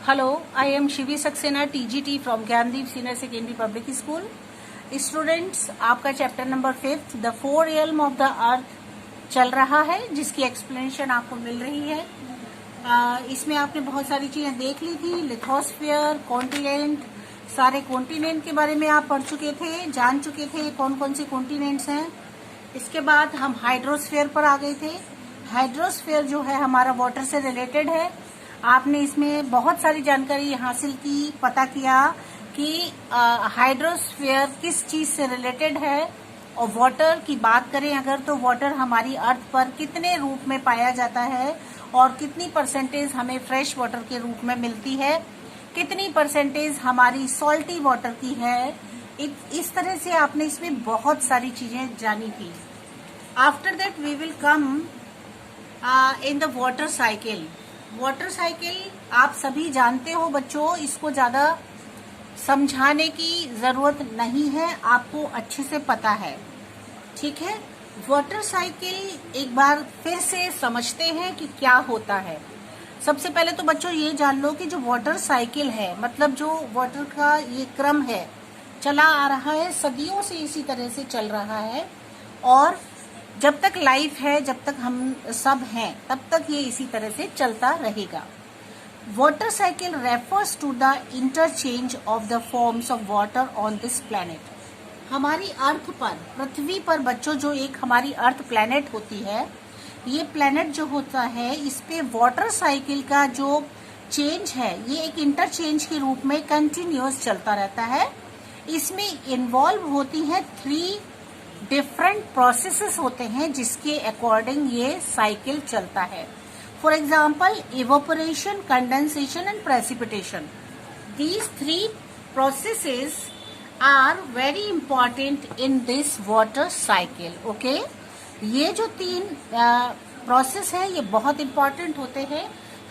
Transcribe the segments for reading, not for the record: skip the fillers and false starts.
Hello, I am Shivi Saxena, TGT from Gyandeep Senior Secondary Public School. Students, आपका chapter number 5 the 4 realm of the earth चल रहा है, जिसकी explanation आपको मिल रही है। इसमें आपने बहुत सारी चीजें देख ली थी। लिथोस्फीयर, कॉन्टिनेंट, सारे कॉन्टिनेंट के बारे में आप पढ़ चुके थे, जान चुके थे कौन कौन से कॉन्टिनेंट्स हैं। इसके बाद हम हाइड्रोस्फीयर पर आ गए थे। हाइड्रोस्फीयर जो है हमारा वाटर से रिलेटेड है। आपने इसमें बहुत सारी जानकारी हासिल की, पता किया कि हाइड्रोस्फीयर किस चीज से रिलेटेड है। और वाटर की बात करें अगर, तो वाटर हमारी अर्थ पर कितने रूप में पाया जाता है और कितनी परसेंटेज हमें फ्रेश वाटर के रूप में मिलती है, कितनी परसेंटेज हमारी सॉल्टी वाटर की है। इस तरह से आपने इसमें बहुत सारी चीजें जानी थी। After that we will come in the water cycle. Water cycle आप सभी जानते हो बच्चों, इसको ज्यादा समझाने की जरूरत नहीं है, आपको अच्छे से पता है, ठीक है। वाटर साइकिल एक बार फिर से समझते हैं कि क्या होता है। सबसे पहले तो बच्चों ये जान लो कि जो वाटर साइकिल है, मतलब जो वाटर का ये क्रम है, चला आ रहा है, सदियों से इसी तरह से चल रहा है। और जब तक लाइफ है, जब तक हम सब हैं, तब तक ये इसी तरह से चलता रहेगा। Water cycle refers to the interchange of the forms of water on this planet. हमारी अर्थ पर, पृथ्वी पर बच्चों, जो एक हमारी अर्थ प्लैनेट होती है, ये प्लैनेट जो होता है, इस पे वाटर साइकिल का जो चेंज है, ये एक इंटरचेंज के रूप में कंटिन्यूअस चलता रहता है। इसमें इन्वॉल्व होती है 3 डिफरेंट प्रोसेसेस होते हैं, जिसके अकॉर्डिंग ये साइकिल चलता है। For example, evaporation, condensation and precipitation. These 3 processes are very important in this water cycle. Okay? ये जो 3 प्रोसेस है, ये बहुत इम्पोर्टेंट होते हैं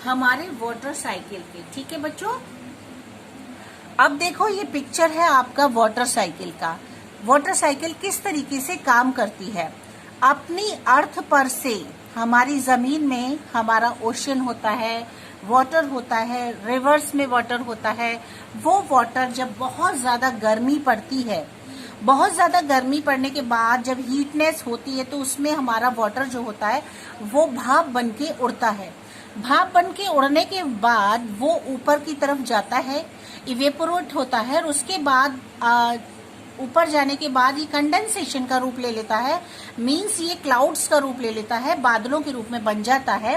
हमारे वाटर साइकिल के, ठीक है बच्चों। अब देखो, ये पिक्चर है आपका वाटर साइकिल का। वाटर साइकिल किस तरीके से काम करती है। अपनी अर्थ पर से हमारी जमीन में हमारा ओशन होता है, वाटर होता है, रिवर्स में वाटर होता है। वो वाटर जब बहुत ज्यादा गर्मी पड़ती है, बहुत ज्यादा गर्मी पड़ने के बाद जब हीटनेस होती है, तो उसमें हमारा वाटर जो होता है वो भाप बन के उड़ता है। भाप बन के उड़ने के बाद वो ऊपर की तरफ जाता है, इवेपोरेट होता है, और उसके बाद ऊपर जाने के बाद ये कंडेंसेशन का रूप ले लेता है। मींस ये क्लाउड्स का रूप ले लेता है, बादलों के रूप में बन जाता है।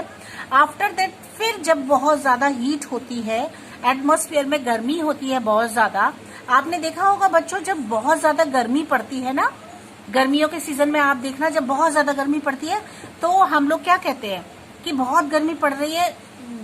आफ्टर दैट फिर जब बहुत ज्यादा हीट होती है, एटमॉस्फेयर में गर्मी होती है बहुत ज्यादा। आपने देखा होगा बच्चों, जब बहुत ज्यादा गर्मी पड़ती है ना, गर्मियों के सीजन में आप देखना, जब बहुत ज्यादा गर्मी पड़ती है तो हम लोग क्या कहते हैं कि बहुत गर्मी पड़ रही है,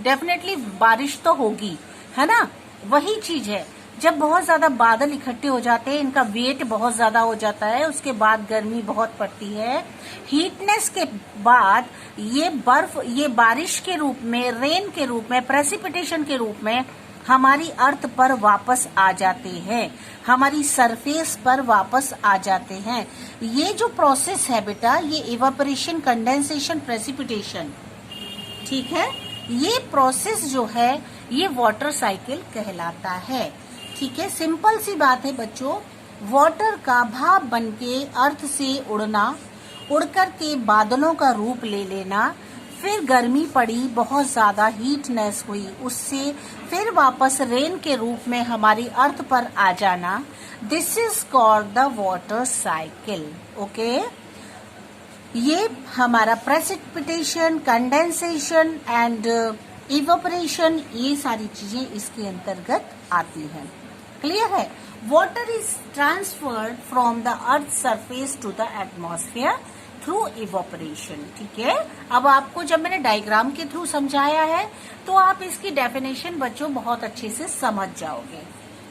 डेफिनेटली बारिश तो होगी, है ना। वही चीज है, जब बहुत ज्यादा बादल इकट्ठे हो जाते हैं, इनका वेट बहुत ज्यादा हो जाता है, उसके बाद गर्मी बहुत पड़ती है। हीटनेस के बाद ये बर्फ, ये बारिश के रूप में, रेन के रूप में, प्रेसिपिटेशन के रूप में हमारी अर्थ पर वापस आ जाते हैं, हमारी सरफेस पर वापस आ जाते हैं। ये जो प्रोसेस है बेटा, ये इवेपोरेशन, कंडेंसेशन, प्रेसिपिटेशन, ठीक है, ये प्रोसेस जो है ये वाटर साइकिल कहलाता है, ठीक है। सिंपल सी बात है बच्चों, वाटर का भाप बनके अर्थ से उड़ना, उड़कर के बादलों का रूप ले लेना, फिर गर्मी पड़ी, बहुत ज्यादा हीटनेस हुई, उससे फिर वापस रेन के रूप में हमारी अर्थ पर आ जाना, this is called the water cycle. Okay, ये हमारा प्रेसिपिटेशन, कंडेंसेशन एंड इवेपोरेशन, ये सारी चीजें इसके अंतर्गत आती हैं। क्लियर है। Water is transferred from the earth surface to the atmosphere through evaporation, ठीक है। अब आपको जब मैंने डायग्राम के थ्रू समझाया है, तो आप इसकी डेफिनेशन बच्चों बहुत अच्छे से समझ जाओगे।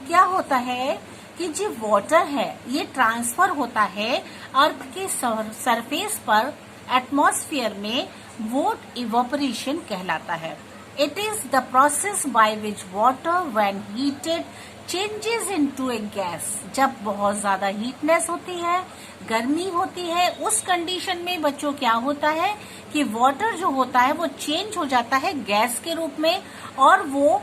क्या होता है कि जो वाटर है ये ट्रांसफर होता है अर्थ के सरफेस पर, एटमॉस्फेयर में, वो इवेपोरेशन कहलाता है। It is the process by which water when heated changes into a gas। जब बहुत ज्यादा हीटनेस होती है, गर्मी होती है, उस कंडीशन में बच्चों क्या होता है कि वाटर जो होता है वो चेंज हो जाता है गैस के रूप में, और वो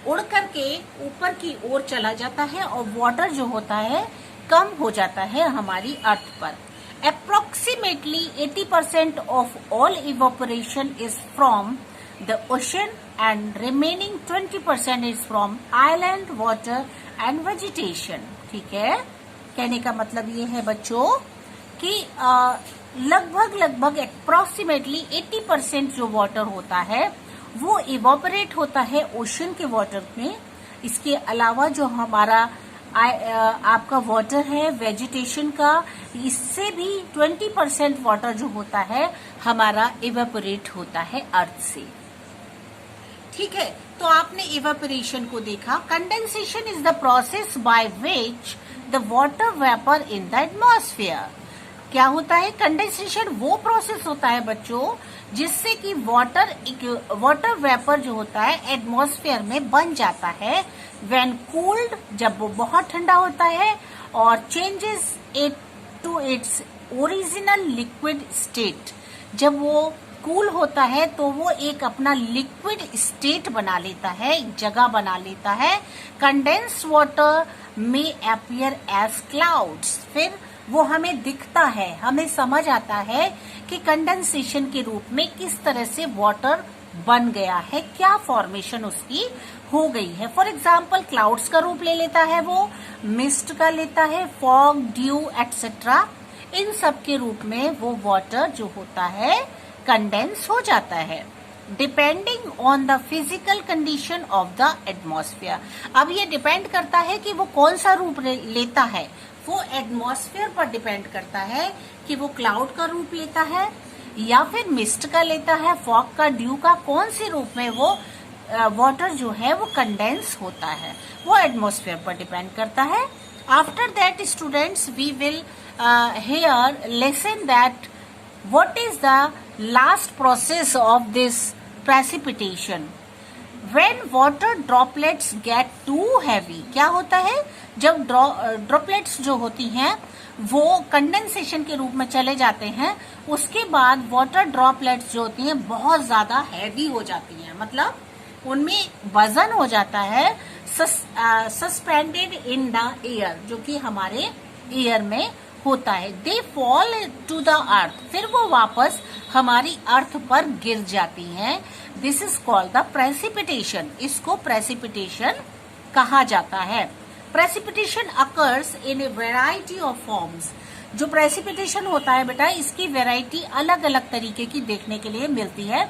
उड़ करके ऊपर की ओर चला जाता है और वाटर जो होता है कम हो जाता है हमारी अर्थ पर। Approximately 80% of all evaporation is from the ocean and remaining 20% is from island water and vegetation। ठीक है, कहने का मतलब ये है बच्चों कि लगभग अप्रोक्सीमेटली 80% जो वाटर होता है वो इवोपरेट होता है ओशन के वाटर में। इसके अलावा जो हमारा आपका वाटर है वेजिटेशन का, इससे भी 20% वाटर जो होता है हमारा इवेपोरेट होता है अर्थ से। ठीक है, तो आपने इवेपोरेशन को देखा। Condensation is the process by which the water vapour in the atmosphere. क्या होता है कंडेंसेशन? वो प्रोसेस होता है बच्चों जिससे कि वाटर वेपर जो होता है एटमॉस्फेयर में बन जाता है व्हेन कूल्ड, जब वो बहुत ठंडा होता है, और changes it to its original liquid state. जब वो कूल होता है तो वो एक अपना लिक्विड स्टेट बना लेता है, एक जगह बना लेता है। कंडेंस्ड वाटर में अपीयर एज क्लाउड्स, फिर वो हमें दिखता है, हमें समझ आता है कि कंडेंसेशन के रूप में किस तरह से वाटर बन गया है, क्या फॉर्मेशन उसकी हो गई है। फॉर एग्जाम्पल क्लाउड्स का रूप ले लेता है, वो मिस्ट का लेता है, फॉग, ड्यू एटसेट्रा, इन सब के रूप में वो वाटर जो होता है कंडेंस हो जाता है depending on the physical condition of the atmosphere. अब ये डिपेंड करता है कि वो कौन सा रूप लेता है, वो एटमॉस्फेयर पर डिपेंड करता है कि वो क्लाउड का रूप लेता है या फिर मिस्ट का लेता है, फॉग का, ड्यू का, कौन से रूप में वो वाटर जो है वो कंडेंस होता है, वो एटमॉस्फेयर पर डिपेंड करता है। After that students we will hear lesson that what is the last process of this precipitation when water droplets get too heavy. क्या होता है जब ड्रॉपलेट्स जो होती हैं वो कंडेंसेशन के रूप में चले जाते हैं, उसके बाद वाटर ड्रॉपलेट्स जो होती हैं बहुत ज्यादा हैवी हो जाती हैं, मतलब उनमें वजन हो जाता है, सस्पेंडेड इन द एयर, जो कि हमारे एयर में होता है। They fall to the earth, फिर वो वापस हमारी अर्थ पर गिर जाती हैं। This is called the precipitation, इसको प्रेसिपिटेशन कहा जाता है। Precipitation occurs in a variety of forms. जो प्रेसिपिटेशन होता है बेटा, इसकी वेराइटी अलग अलग तरीके की देखने के लिए मिलती है।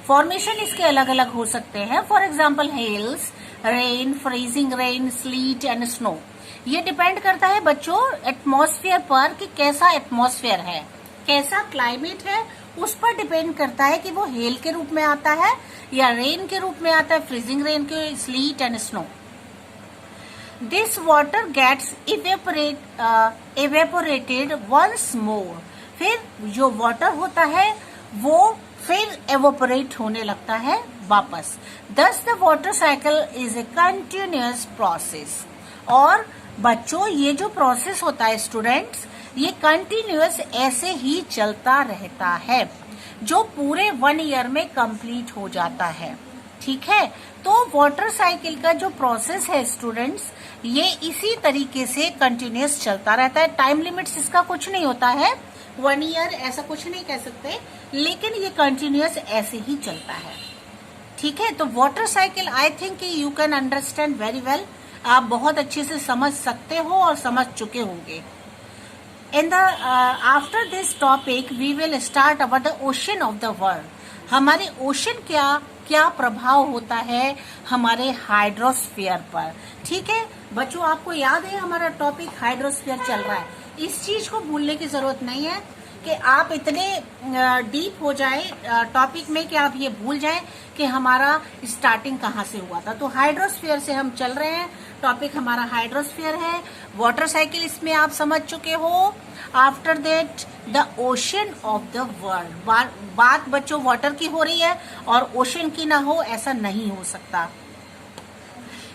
फॉर्मेशन इसके अलग अलग हो सकते हैं। For example hails, rain, freezing rain, sleet and snow. ये डिपेंड करता है बच्चों एटमॉस्फेयर पर कि कैसा एटमॉस्फेयर है, कैसा क्लाइमेट है, उस पर डिपेंड करता है कि वो हेल के रूप में आता है या रेन के रूप में आता है, फ्रीजिंग रेन के, sleet and snow. This water gets evaporated once more. फिर जो वाटर होता है वो फिर एवोपरेट होने लगता है वापस। दस the water cycle is a continuous process. और बच्चों ये जो प्रोसेस होता है स्टूडेंट्स, ये कंटिन्यूअस ऐसे ही चलता रहता है जो पूरे 1 ईयर में कंप्लीट हो जाता है। ठीक है, तो वाटर साइकिल का जो प्रोसेस है स्टूडेंट्स, ये इसी तरीके से कंटिन्यूअस चलता रहता है। टाइम लिमिट्स इसका कुछ नहीं होता है, 1 ईयर ऐसा कुछ नहीं कह सकते, लेकिन ये कंटिन्यूअस ऐसे ही चलता है। ठीक है, तो water cycle I think you can understand very well, आप बहुत अच्छे से समझ सकते हो और समझ चुके होंगे। In the after this topic we will start about the ocean of the world. हमारे ओशन क्या प्रभाव होता है हमारे हाइड्रोस्फीयर पर। ठीक है बच्चों, आपको याद है हमारा टॉपिक हाइड्रोस्फीयर चल रहा है। इस चीज को भूलने की जरूरत नहीं है कि आप इतने डीप हो जाए टॉपिक में कि आप ये भूल जाएं कि हमारा स्टार्टिंग कहाँ से हुआ था। तो हाइड्रोस्फीयर से हम चल रहे हैं, टॉपिक हमारा हाइड्रोस्फीयर है। वाटर साइकिल इसमें आप समझ चुके हो। After that the ocean of the world. बात बच्चों वाटर की हो रही है और ओशन की ना हो, ऐसा नहीं हो सकता,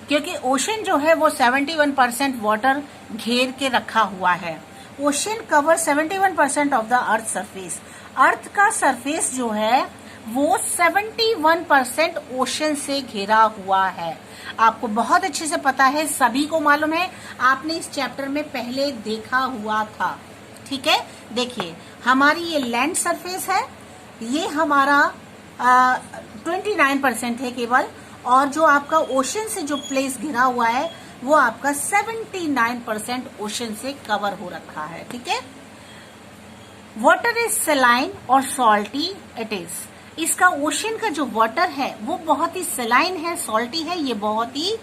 क्योंकि ओशन जो है वो 71% वाटर घेर के रखा हुआ है। Ocean cover 71% of the earth surface. Earth का सरफेस जो है वो 71% ओशन से घिरा हुआ है। आपको बहुत अच्छे से पता है, सभी को मालूम है, आपने इस चैप्टर में पहले देखा हुआ था। ठीक है, देखिए हमारी ये लैंड सरफेस है, ये हमारा 29% है केवल, और जो आपका ओशन से जो प्लेस घिरा हुआ है वो आपका 79% ओशन से कवर हो रखा है। ठीक है, वाटर इज सेलाइन और सॉल्टी इट इज। इसका ओशन का जो वाटर है वो बहुत ही सेलाइन है, सॉल्टी है। ये बहुत ही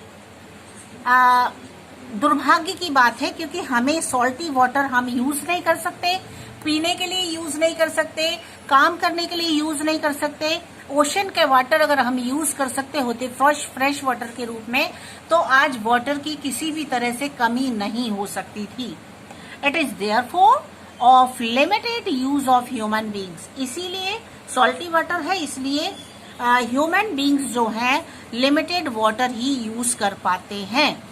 दुर्भाग्य की बात है, क्योंकि हमें सॉल्टी वाटर हम यूज नहीं कर सकते, पीने के लिए यूज नहीं कर सकते, काम करने के लिए यूज नहीं कर सकते। ओशन के वाटर अगर हम यूज कर सकते होते फ्रेश वाटर के रूप में, तो आज वाटर की किसी भी तरह से कमी नहीं हो सकती थी। It is therefore of limited use of human beings. इसीलिए सॉल्टी वाटर है, इसलिए ह्यूमन बींग्स जो है लिमिटेड वाटर ही यूज कर पाते हैं।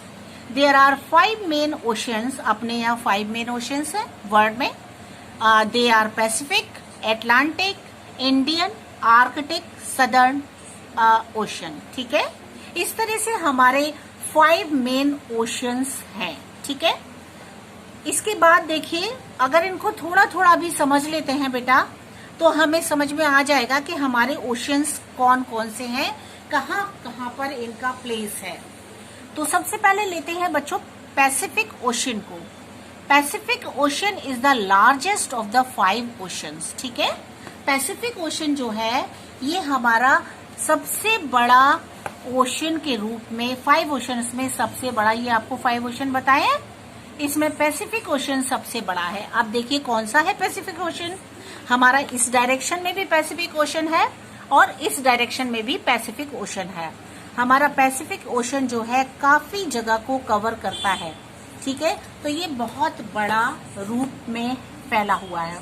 देयर आर 5 मेन ओशंस, अपने यहाँ 5 मेन ओशंस है वर्ल्ड में। They are Pacific, Atlantic, Indian, Arctic, Southern ocean. ठीक है, इस तरह से हमारे 5 मेन ओशंस हैं। ठीक है, इसके बाद देखिए, अगर इनको थोड़ा थोड़ा भी समझ लेते हैं बेटा, तो हमें समझ में आ जाएगा कि हमारे ओशंस कौन कौन से हैं, कहाँ कहाँ पर इनका प्लेस है। तो सबसे पहले लेते हैं बच्चों पैसिफिक ओशन को। Pacific ocean is the largest of the 5 oceans. ठीक है, पैसिफिक ओशन जो है ये हमारा सबसे बड़ा ओशन के रूप में, 5 ओशंस में सबसे बड़ा, ये आपको 5 ओशन बताए, इसमें पैसिफिक ओशन सबसे बड़ा है। अब देखिए कौन सा है पैसिफिक ओशन। हमारा इस डायरेक्शन में भी पैसिफिक ओशन है और इस डायरेक्शन में भी पैसिफिक ओशन है। हमारा पैसिफिक ओशन जो है काफी जगह को कवर करता है। ठीक है, तो ये बहुत बड़ा रूप में फैला हुआ है।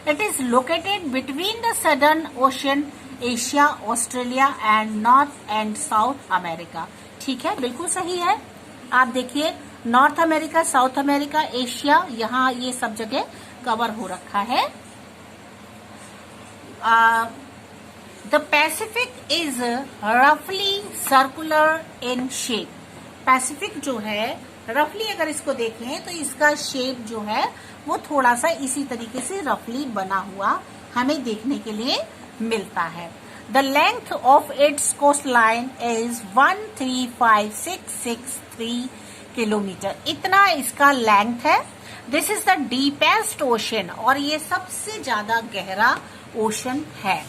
It is located between the southern ocean, Asia, Australia and north and south America. ठीक है, बिल्कुल सही है। आप देखिए north America, south America, Asia, यहाँ ये सब जगह कवर हो रखा है। द पैसिफिक इज रफली सर्कुलर इन शेप। पैसिफिक जो है रफली अगर इसको देखें तो इसका शेप जो है वो थोड़ा सा इसी तरीके से रफली बना हुआ हमें देखने के लिए मिलता है। The length of its coast line is 135,663 kilometre, इतना इसका लेंथ है। This is the deepest ocean, और ये सबसे ज्यादा गहरा ओशन है।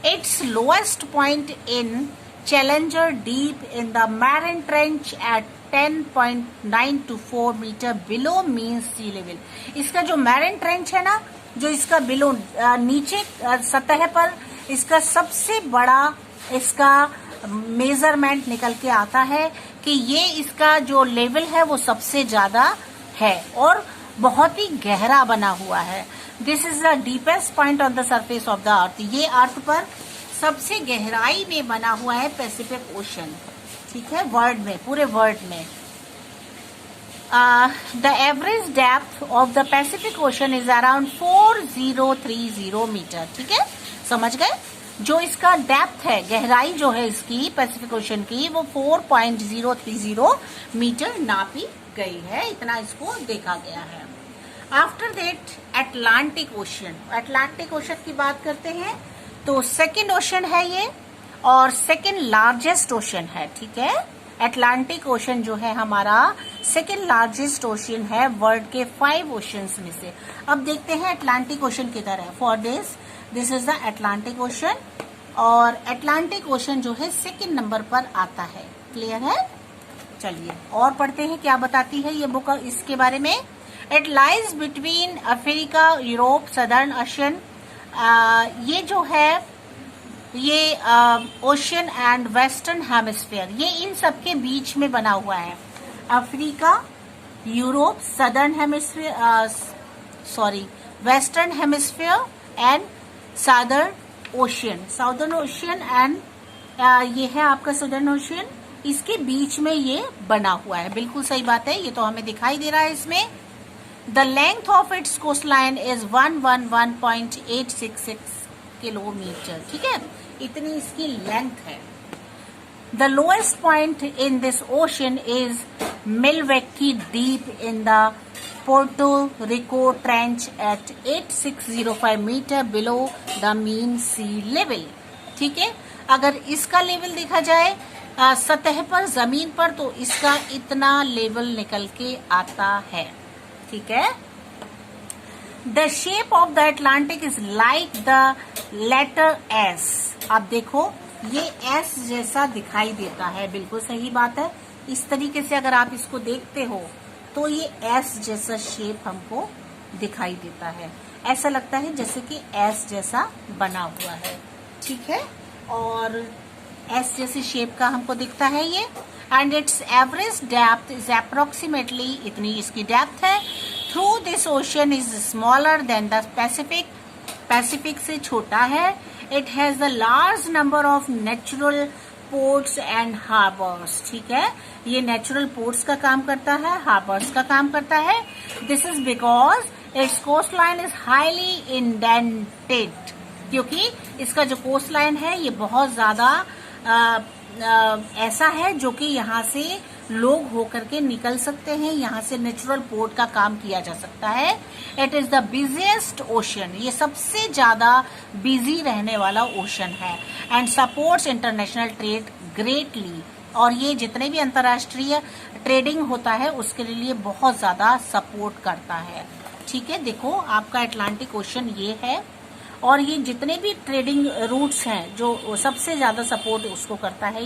Its lowest point in Challenger Deep in the Mariana trench at 10.924 metre below mean sea level. इसका जो मैरिन ट्रेंच है ना, जो इसका बिलो नीचे सतह पर इसका सबसे बड़ा इसका मेजरमेंट निकल के आता है कि ये इसका जो लेवल है वो सबसे ज्यादा है और बहुत ही गहरा बना हुआ है। This is the deepest point on the surface of the अर्थ। ये अर्थ पर सबसे गहराई में बना हुआ है पैसिफिक ओशन। ठीक है, वर्ल्ड में, पूरे वर्ल्ड में। The average depth of the Pacific ocean is around 4030 metre. ठीक है, समझ गए। जो इसका डेप्थ है, गहराई जो है इसकी पैसिफिक ओशन की, वो 4.030 मीटर नापी गई है, इतना इसको देखा गया है। After that Atlantic ocean. Atlantic ocean की बात करते हैं तो सेकेंड ओशन है ये, और सेकेंड लार्जेस्ट ओशन है। ठीक है, अटलांटिक ओशन जो है हमारा सेकेंड लार्जेस्ट ओशन है वर्ल्ड के 5 ओशंस में से। अब देखते हैं अटलांटिक ओशन किधर है। For this is the Atlantic ocean, और अटलांटिक ओशन जो है सेकेंड नंबर पर आता है। क्लियर है। चलिए और पढ़ते हैं क्या बताती है ये बुक इसके बारे में। It lies between Africa, Europe, southern ocean. ये जो है ये ओशन एंड वेस्टर्न हेमिस्फीयर, ये इन सब के बीच में बना हुआ है। Africa, Europe, southern hemisphere, western hemisphere and southern ocean and ये है आपका सदर्न ओशियन, इसके बीच में ये बना हुआ है। बिल्कुल सही बात है, ये तो हमें दिखाई दे रहा है इसमें। The length of its coast line is 111.866 kilometre, ठीक है, इतनी इसकी लेंथ है। The lowest point in this ocean is Milwaukee Deep in the Puerto Rico Trench at 8605 meter below the mean sea level। ठीक है, अगर इसका लेवल देखा जाए सतह पर, जमीन पर, तो इसका इतना लेवल निकल के आता है। ठीक है, The shape of the Atlantic is like the letter S। आप देखो ये S जैसा दिखाई देता है, बिल्कुल सही बात है। इस तरीके से अगर आप इसको देखते हो तो ये S जैसा शेप हमको दिखाई देता है, ऐसा लगता है जैसे कि S जैसा बना हुआ है। ठीक है, और S जैसे शेप का हमको दिखता है ये। And it's average depth is approximately, इतनी इसकी डेप्थ है। Through this ocean is smaller than the Pacific, Pacific से छोटा है। It has the large number of natural ports and harbours. ठीक है, ये नेचुरल पोर्ट्स का काम करता है, हार्बर्स का काम करता है। This is because its coast line is highly indented, क्योंकि इसका जो कोस्ट लाइन है ये बहुत ज्यादा ऐसा है जो कि यहाँ से लोग होकर के निकल सकते हैं, यहाँ से नेचुरल पोर्ट का काम किया जा सकता है। It is the busiest ocean, ये सबसे ज्यादा बिजी रहने वाला ओशन है। And supports international trade greatly, और ये जितने भी अंतर्राष्ट्रीय ट्रेडिंग होता है उसके लिए बहुत ज्यादा सपोर्ट करता है। ठीक है, देखो आपका अटलांटिक ओशन ये है, और ये जितने भी ट्रेडिंग रूट्स हैं जो सबसे ज्यादा सपोर्ट उसको करता है।